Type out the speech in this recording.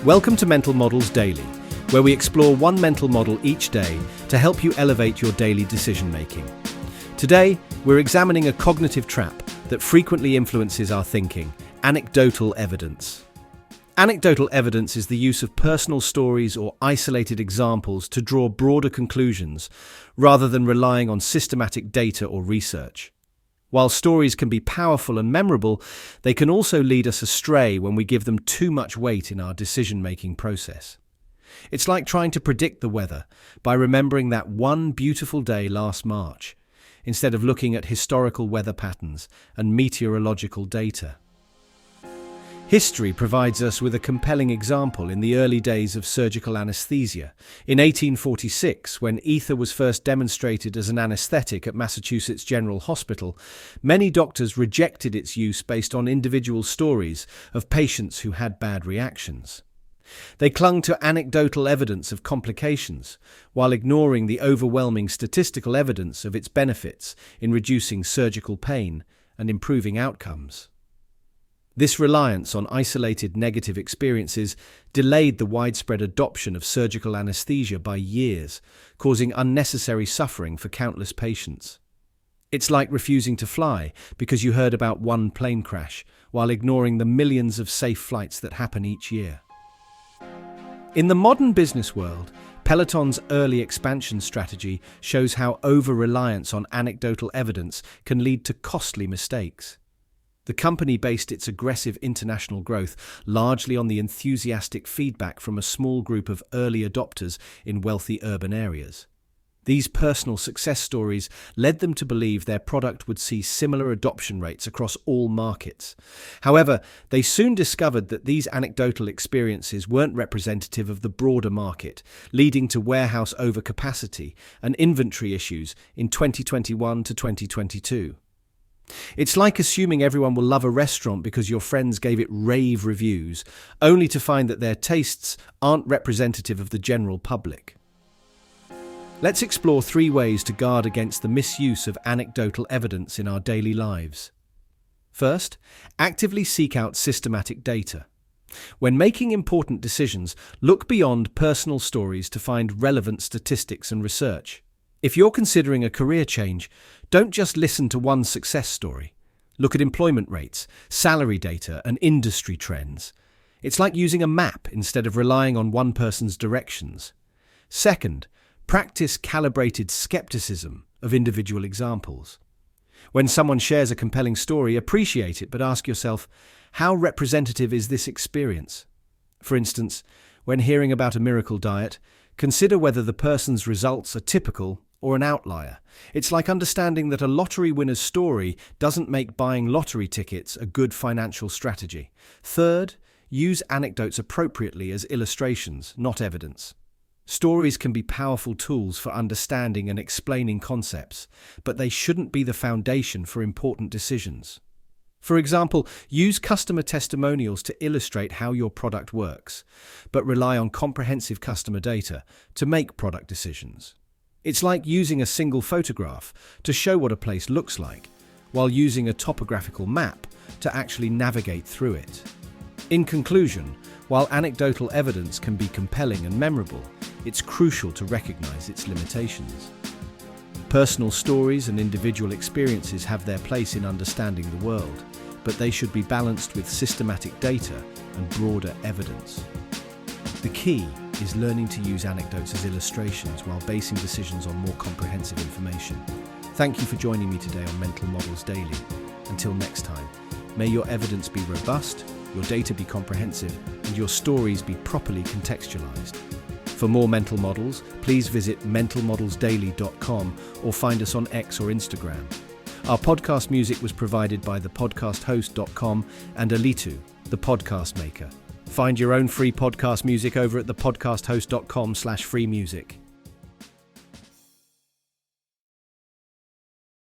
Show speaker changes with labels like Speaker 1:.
Speaker 1: Welcome to Mental Models Daily, where we explore one mental model each day to help you elevate your daily decision-making. Today, we're examining a cognitive trap that frequently influences our thinking: anecdotal evidence. Anecdotal evidence is the use of personal stories or isolated examples to draw broader conclusions, rather than relying on systematic data or research. While stories can be powerful and memorable, they can also lead us astray when we give them too much weight in our decision-making process. It's like trying to predict the weather by remembering that one beautiful day last March, instead of looking at historical weather patterns and meteorological data. History provides us with a compelling example in the early days of surgical anesthesia. In 1846, when ether was first demonstrated as an anesthetic at Massachusetts General Hospital, many doctors rejected its use based on individual stories of patients who had bad reactions. They clung to anecdotal evidence of complications, while ignoring the overwhelming statistical evidence of its benefits in reducing surgical pain and improving outcomes. This reliance on isolated negative experiences delayed the widespread adoption of surgical anesthesia by years, causing unnecessary suffering for countless patients. It's like refusing to fly because you heard about one plane crash, while ignoring the millions of safe flights that happen each year. In the modern business world, Peloton's early expansion strategy shows how over-reliance on anecdotal evidence can lead to costly mistakes. The company based its aggressive international growth largely on the enthusiastic feedback from a small group of early adopters in wealthy urban areas. These personal success stories led them to believe their product would see similar adoption rates across all markets. However, they soon discovered that these anecdotal experiences weren't representative of the broader market, leading to warehouse overcapacity and inventory issues in 2021 to 2022. It's like assuming everyone will love a restaurant because your friends gave it rave reviews, only to find that their tastes aren't representative of the general public. Let's explore 3 ways to guard against the misuse of anecdotal evidence in our daily lives. First, actively seek out systematic data. When making important decisions, look beyond personal stories to find relevant statistics and research. If you're considering a career change, don't just listen to one success story. Look at employment rates, salary data, and industry trends. It's like using a map instead of relying on one person's directions. Second, practice calibrated skepticism of individual examples. When someone shares a compelling story, appreciate it, but ask yourself, how representative is this experience? For instance, when hearing about a miracle diet, consider whether the person's results are typical or an outlier. It's like understanding that a lottery winner's story doesn't make buying lottery tickets a good financial strategy. Third, use anecdotes appropriately as illustrations, not evidence. Stories can be powerful tools for understanding and explaining concepts, but they shouldn't be the foundation for important decisions. For example, use customer testimonials to illustrate how your product works, but rely on comprehensive customer data to make product decisions. It's like using a single photograph to show what a place looks like, while using a topographical map to actually navigate through it. In conclusion, while anecdotal evidence can be compelling and memorable, it's crucial to recognize its limitations. Personal stories and individual experiences have their place in understanding the world, but they should be balanced with systematic data and broader evidence. The key is learning to use anecdotes as illustrations while basing decisions on more comprehensive information. Thank you for joining me today on Mental Models Daily. Until next time, may your evidence be robust, your data be comprehensive, and your stories be properly contextualized. For more mental models, please visit mentalmodelsdaily.com or find us on X or Instagram. Our podcast music was provided by the podcasthost.com and Alitu, the podcast maker. Find your own free podcast music over at thepodcasthost.com/free music.